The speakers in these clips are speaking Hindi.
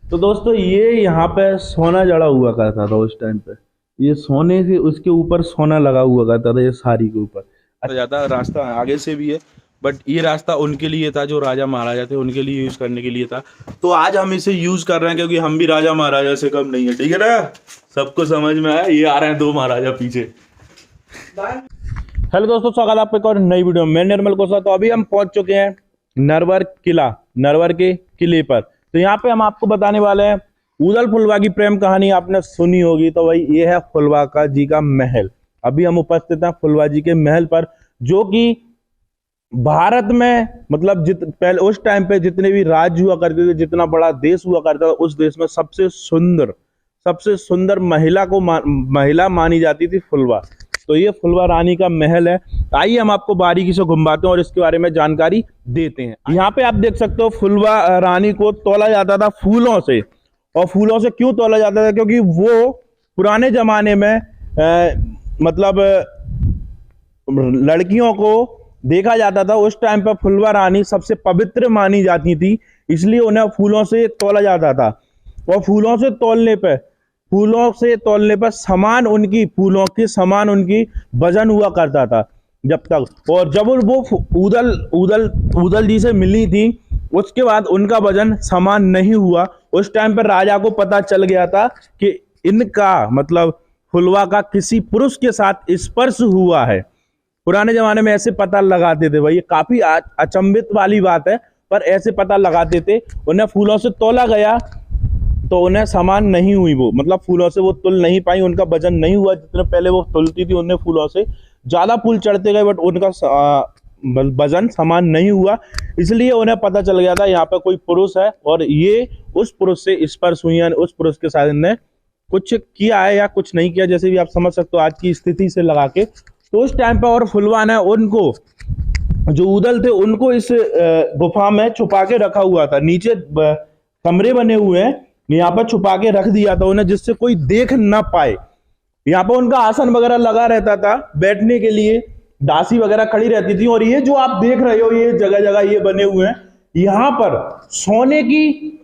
तो दोस्तों ये यहाँ पे सोना जड़ा हुआ करता था उस टाइम पे। ये सोने से उसके ऊपर सोना लगा हुआ करता था ये साड़ी के ऊपर। अच्छा जाता रास्ता आगे से भी है, बट ये रास्ता उनके लिए था जो राजा महाराजा थे, उनके लिए यूज करने के लिए था। तो आज हम इसे यूज कर रहे हैं क्योंकि हम भी राजा महाराजा से कम नहीं है, ठीक है ना। सबको समझ में आया। ये आ रहे हैं दो महाराजा पीछे। हेलो दोस्तों, स्वागत है आपका एक और नई वीडियो में। मैं निर्मल कोसा। तो अभी हम पहुंच चुके हैं नरवर किला, नरवर के किले पर। तो यहाँ पे हम आपको बताने वाले हैं ऊदल फुलवा की प्रेम कहानी। आपने सुनी होगी। तो भाई ये है फुलवा का जी का महल। अभी हम उपस्थित हैं फुलवा जी के महल पर, जो कि भारत में मतलब पहले उस टाइम पे जितने भी राज्य हुआ करते थे, जितना बड़ा देश हुआ करता था, उस देश में सबसे सुंदर महिला मानी जाती थी फुलवा। तो ये फुलवा रानी का महल है। आइए हम आपको बारीकी से घुमाते हैं और इसके बारे में जानकारी देते हैं। यहाँ पे आप देख सकते हो फुलवा रानी को तोला जाता था फूलों से। और फूलों से क्यों तोला जाता था? क्योंकि वो पुराने जमाने में मतलब लड़कियों को देखा जाता था। उस टाइम पर फुलवा रानी सबसे पवित्र मानी जाती थी, इसलिए उन्हें फूलों से तोला जाता था। और फूलों से तोलने पर फूलों के समान उनकी वजन हुआ करता था जब तक। और जब वो ऊदल जी से मिली थी, उसके बाद उनका वजन समान नहीं हुआ। उस टाइम पर राजा को पता चल गया था कि इनका मतलब फुलवा का किसी पुरुष के साथ स्पर्श हुआ है। पुराने जमाने में ऐसे पता लगाते थे भाई। ये काफी अचंभित वाली बात है, पर ऐसे पता लगाते थे। उन्हें फूलों से तोला गया तो उन्हें समान नहीं हुई, वो मतलब फूलों से वो तुल नहीं पाई, उनका वजन नहीं हुआ जितने पहले वो तुलती थी। उन्हें फूलों से ज्यादा फूल चढ़ते गए, बट उनका वजन समान नहीं हुआ। इसलिए उन्हें पता चल गया था यहाँ पे कोई पुरुष है और ये उस पुरुष से स्पर्श हुई है, उस पुरुष के साथ इन्हें कुछ किया है या कुछ नहीं किया, जैसे भी आप समझ सकते हो आज की स्थिति से लगा के। तो उस टाइम पे और फुलवा ने उनको जो ऊदल थे उनको इस गुफा में छुपा के रखा हुआ था। नीचे कमरे बने हुए हैं, यहाँ पर छुपा के रख दिया था उन्हें, जिससे कोई देख ना पाए। यहाँ पर उनका आसन वगैरह लगा रहता था बैठने के लिए, दासी वगैरह खड़ी रहती थी। और ये जो आप देख रहे हो ये जगह जगह ये बने हुए हैं, यहाँ पर सोने की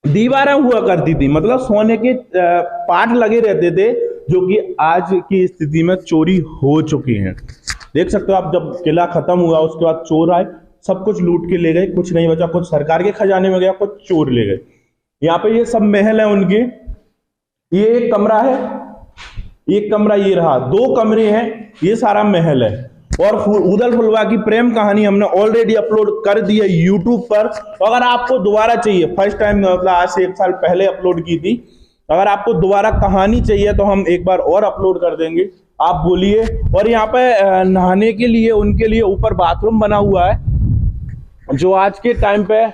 दीवारें हुआ करती थी, मतलब सोने के पार्ट लगे रहते थे, जो कि आज की स्थिति में चोरी हो चुकी हैं। देख सकते हो आप, जब किला खत्म हुआ उसके बाद चोर आए, सब कुछ लूट के ले गए, कुछ नहीं बचा। कुछ सरकार के खजाने में गया, कुछ चोर ले गए। यहाँ पे ये सब महल है उनके। ये एक कमरा है, एक कमरा ये रहा, दो कमरे हैं, ये सारा महल है। और ऊदल फुलवा की प्रेम कहानी हमने ऑलरेडी अपलोड कर दी है यूट्यूब पर। तो अगर आपको दोबारा चाहिए, फर्स्ट टाइम मतलब आज से 1 साल पहले अपलोड की थी, अगर आपको दोबारा कहानी चाहिए तो हम एक बार और अपलोड कर देंगे, आप बोलिए। और यहाँ पे नहाने के लिए उनके लिए ऊपर बाथरूम बना हुआ है, जो आज के टाइम पे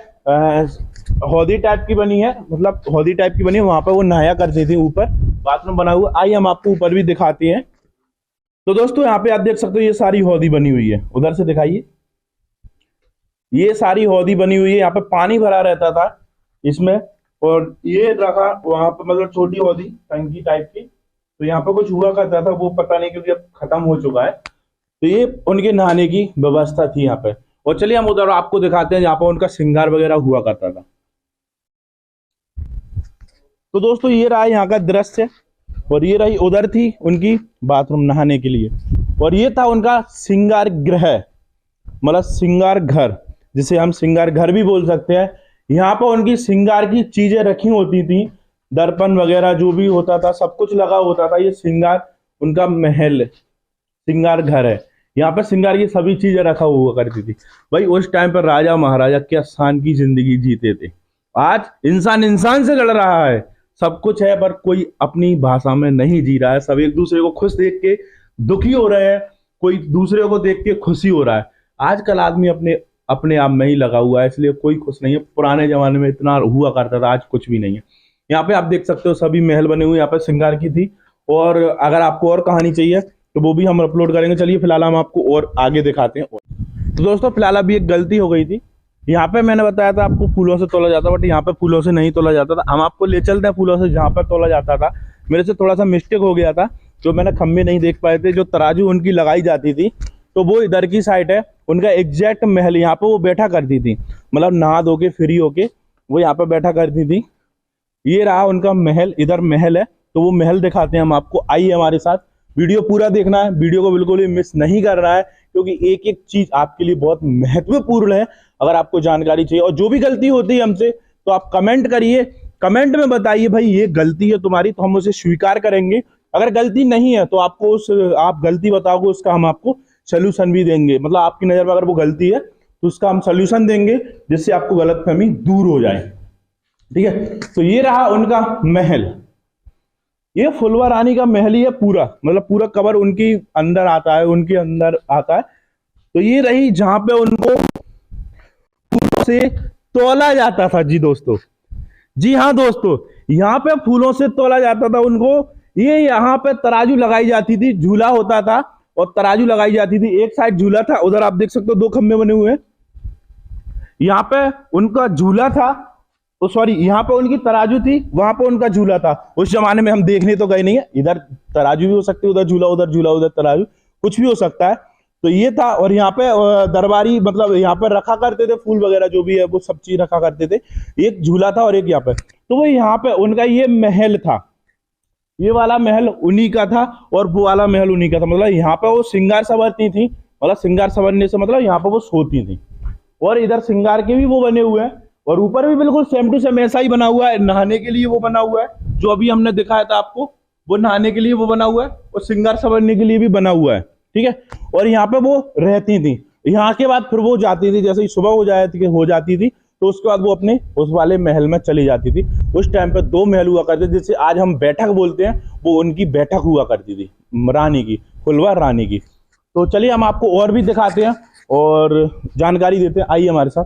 हौदी टाइप की बनी है, मतलब हौदी टाइप की बनी है। वहां पे वो नहाया करती थी, ऊपर बाथरूम बना हुआ। आइए हम आपको ऊपर भी दिखाते हैं। तो दोस्तों यहाँ पे आप देख सकते हो ये सारी हौदी बनी हुई है, उधर से दिखाइए। ये सारी हौदी बनी हुई है, यहाँ पे पानी भरा रहता था इसमें। और ये रखा वहां पे मतलब छोटी हौदी टंकी टाइप की। तो यहाँ पे कुछ हुआ करता था, वो पता नहीं क्योंकि अब खत्म हो चुका है। तो ये उनके नहाने की व्यवस्था थी यहाँ पे। और चलिए हम उधर आपको दिखाते हैं जहाँ पर उनका श्रृंगार वगैरह हुआ करता था। तो दोस्तों ये रहा यहाँ का दृश्य, और ये रही उधर थी उनकी बाथरूम नहाने के लिए। और ये था उनका श्रृंगार गृह, मतलब श्रृंगार घर, जिसे हम श्रृंगार घर भी बोल सकते हैं। यहाँ पर उनकी श्रृंगार की चीजें रखी होती थी, दर्पण वगैरह जो भी होता था सब कुछ लगा होता था। ये श्रृंगार उनका महल, श्रृंगार घर है। यहाँ पर श्रृंगार की सभी चीजें रखा हुआ करती थी। भाई उस टाइम पर राजा महाराजा क्या शान की जिंदगी जीते थे। आज इंसान इंसान से लड़ रहा है, सब कुछ है, पर कोई अपनी भाषा में नहीं जी रहा है। सब एक दूसरे को खुश देख के दुखी हो रहे हैं, कोई दूसरे को देख के खुशी हो रहा है। आजकल आदमी अपने आप में ही लगा हुआ है, इसलिए कोई खुश नहीं है। पुराने जमाने में इतना हुआ करता था, आज कुछ भी नहीं है। यहाँ पे आप देख सकते हो सभी महल बने हुए, यहाँ पे श्रृंगार की थी। और अगर आपको और कहानी चाहिए तो वो भी हम अपलोड करेंगे। चलिए फिलहाल हम आपको और आगे दिखाते हैं। तो दोस्तों फिलहाल अभी एक गलती हो गई थी। यहाँ पे मैंने बताया था आपको फूलों से तोला जाता, बट यहाँ पे फूलों से नहीं तोला जाता था। हम आपको ले चलते हैं फूलों से जहाँ पर तोला जाता था। मेरे से थोड़ा सा मिस्टेक हो गया था, जो मैंने खम्भे नहीं देख पाए थे। जो तराजू उनकी लगाई जाती थी तो वो इधर की साइड है। उनका एग्जैक्ट महल यहाँ पे वो बैठा करती थी, मतलब नहा धो के फ्री होके वो यहाँ पे बैठा करती थी। ये रहा उनका महल, इधर महल है, तो वो महल दिखाते हैं हम आपको। आइए हमारे साथ, वीडियो पूरा देखना है, वीडियो को बिल्कुल भी मिस नहीं करना है, क्योंकि एक एक चीज आपके लिए बहुत महत्वपूर्ण है अगर आपको जानकारी चाहिए। और जो भी गलती होती है हमसे, तो आप कमेंट करिए, कमेंट में बताइए भाई ये गलती है तुम्हारी, तो हम उसे स्वीकार करेंगे। अगर गलती नहीं है तो आपको आप गलती बताओगे, उसका हम आपको सोल्यूशन भी देंगे। मतलब आपकी नजर में अगर वो गलती है तो उसका हम सोल्यूशन देंगे, जिससे आपको गलतफहमी दूर हो जाए। ठीक है, तो ये रहा उनका महल। ये फुलवा रानी का महल ही है पूरा, मतलब पूरा कवर उनकी अंदर आता है, उनके अंदर आता है। तो ये रही जहां पे उनको फूलों से तोला जाता था जी दोस्तों। जी हाँ दोस्तों, यहाँ पे फूलों से तोला जाता था उनको। ये यहाँ पे तराजू लगाई जाती थी, झूला होता था और तराजू लगाई जाती थी। एक साइड झूला था, उधर आप देख सकते हो 2 खंबे बने हुए हैं। यहाँ पे उनका झूला था, सॉरी यहाँ पे उनकी तराजू थी, वहां पे उनका झूला था। उस जमाने में हम देखने तो गए नहीं है, इधर तराजू भी हो सकती है, उधर झूला, उधर तराजू, कुछ भी हो सकता है। तो ये था, और यहाँ पे दरबारी, मतलब यहाँ पे रखा करते थे फूल वगैरह, जो भी है वो सब चीज रखा करते थे। एक झूला था और एक यहाँ पे, तो वो यहाँ पे उनका ये महल था। ये वाला महल उन्हीं का था और वो वाला महल उन्हीं का था। मतलब यहाँ पे वो श्रृंगार संवरती थी, मतलब श्रृंगार संवरने से मतलब यहाँ पे वो सोती थी। और इधर श्रृंगार के भी वो बने हुए हैं, और ऊपर भी बिल्कुल सेम टू सेम ऐसा ही बना हुआ है। नहाने के लिए वो बना हुआ है, जो अभी हमने दिखाया था आपको, वो नहाने के लिए वो बना हुआ है, और श्रृंगार संवरने के लिए भी बना हुआ है। ठीक है, और यहाँ पे वो रहती थी। यहाँ के बाद फिर वो जाती थी, जैसे ही सुबह हो जाती थी, तो उसके बाद वो अपने उस वाले महल में चली जाती थी। उस टाइम पे 2 महल हुआ करते थे, जिसे आज हम बैठक बोलते हैं, वो उनकी बैठक हुआ करती थी रानी की, फुलवा रानी की। तो चलिए हम आपको और भी दिखाते हैं और जानकारी देते हैं, आइए हमारे साथ।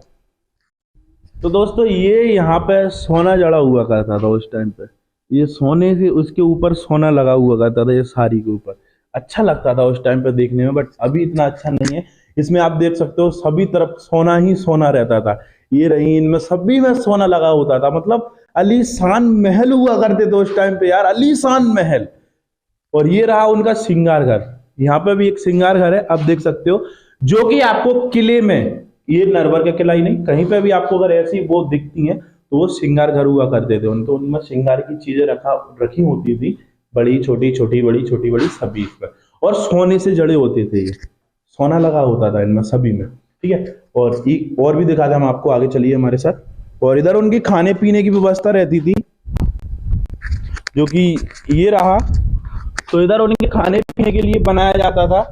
तो दोस्तों ये यहाँ पे सोना जड़ा हुआ करता था उस टाइम पे, ये सोने से उसके ऊपर सोना लगा हुआ करता था, ये साड़ी के ऊपर। अच्छा लगता था उस टाइम पे देखने में, बट अभी इतना अच्छा नहीं है। इसमें आप देख सकते हो सभी तरफ सोना ही सोना रहता था। ये रही, इनमें सभी में सोना लगा होता था, मतलब अलीशान महल हुआ करते थे उस टाइम पे यार, अलीशान महल। और ये रहा उनका श्रृंगार घर, यहाँ पे भी एक श्रृंगार घर है, आप देख सकते हो, जो कि आपको किले में, ये नरवर का किला ही नहीं, कहीं पे भी आपको अगर ऐसी वो दिखती हैं तो वो श्रृंगार घर हुआ करते थे। उनको उनमें श्रृंगार की चीजें रखी होती थी, बड़ी छोटी, छोटी बड़ी, छोटी बड़ी सभी इसमें, और सोने से जड़े होते थे, ये सोना लगा होता था इनमें सभी में। ठीक है, और भी दिखाते हम आपको, आगे चलिए हमारे साथ। और इधर उनकी खाने पीने की व्यवस्था रहती थी, जो कि ये रहा। तो इधर उनके खाने पीने के लिए बनाया जाता था,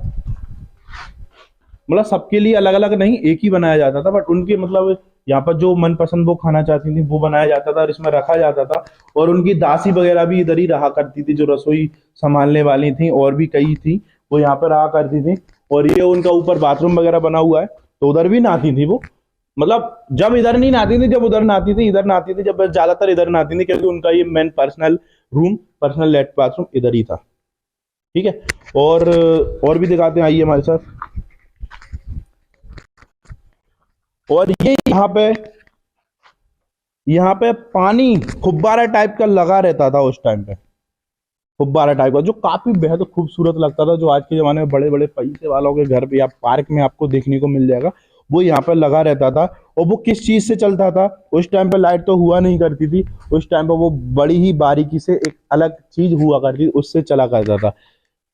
मतलब सबके लिए अलग अलग नहीं, एक ही बनाया जाता था, बट उनके मतलब यहाँ पर जो मनपसंद वो खाना चाहती थी वो बनाया जाता था और इसमें रखा जाता था। और उनकी दासी वगैरह भी इधर ही रहा करती थी, जो रसोई संभालने वाली थी, और भी कई थी, वो यहाँ पर रहा करती थी। और ये उनका ऊपर बाथरूम वगैरह बना हुआ है, तो उधर भी नहाती थी वो, मतलब जब इधर नहीं नहाती थी, जब उधर नहाती थी, इधर नहाती थी, जब ज्यादातर इधर नहाती थी, क्योंकि उनका ये मेन पर्सनल रूम, पर्सनल लेट बाथरूम इधर ही था। ठीक है, और भी दिखाते हैं, आइए हमारे साथ। और ये यहाँ पे पानी फुब्बारा टाइप का लगा रहता था उस टाइम पे, फुब्बारा टाइप का, जो काफी बेहद खूबसूरत लगता था, जो आज के जमाने में बड़े बड़े पैसे वालों के घर पे या पार्क में आपको देखने को मिल जाएगा, वो यहाँ पे लगा रहता था। और वो किस चीज से चलता था, उस टाइम पे लाइट तो हुआ नहीं करती थी, उस टाइम पे वो बड़ी ही बारीकी से एक अलग चीज हुआ करती थी, उससे चला करता था।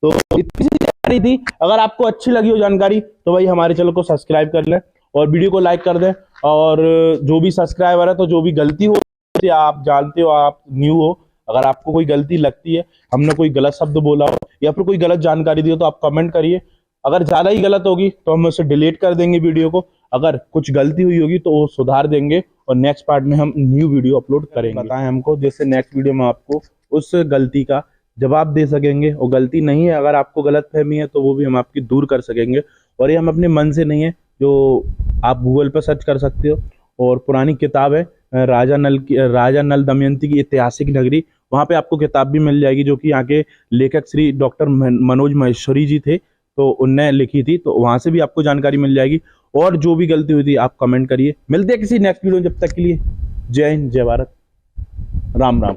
तो इतनी सी जानकारी थी, अगर आपको अच्छी लगी हो जानकारी तो भाई हमारे चैनल को सब्सक्राइब कर लें और वीडियो को लाइक कर दें। और जो भी सब्सक्राइबर है, तो जो भी गलती हो, आप जानते हो, आप न्यू हो, अगर आपको कोई गलती लगती है, हमने कोई गलत शब्द बोला हो या फिर कोई गलत जानकारी दी हो, तो आप कमेंट करिए। अगर ज्यादा ही गलत होगी तो हम उसे डिलीट कर देंगे वीडियो को, अगर कुछ गलती हुई होगी तो वो सुधार देंगे और नेक्स्ट पार्ट में हम न्यू वीडियो अपलोड करेंगे। बताएं हमको, जैसे नेक्स्ट वीडियो में आपको उस गलती का जवाब दे सकेंगे। और गलती नहीं है, अगर आपको गलत फहमी है तो वो भी हम आपकी दूर कर सकेंगे। और ये हम अपने मन से नहीं है, जो आप गूगल पर सर्च कर सकते हो। और पुरानी किताब है राजा नल दमयंती की ऐतिहासिक नगरी, वहाँ पे आपको किताब भी मिल जाएगी, जो कि यहाँ के लेखक श्री डॉक्टर मनोज महेश्वरी जी थे, तो उनने लिखी थी, तो वहाँ से भी आपको जानकारी मिल जाएगी। और जो भी गलती हुई थी आप कमेंट करिए। मिलते हैं किसी नेक्स्ट वीडियो, जब तक के लिए जय हिंद, जय भारत, राम राम।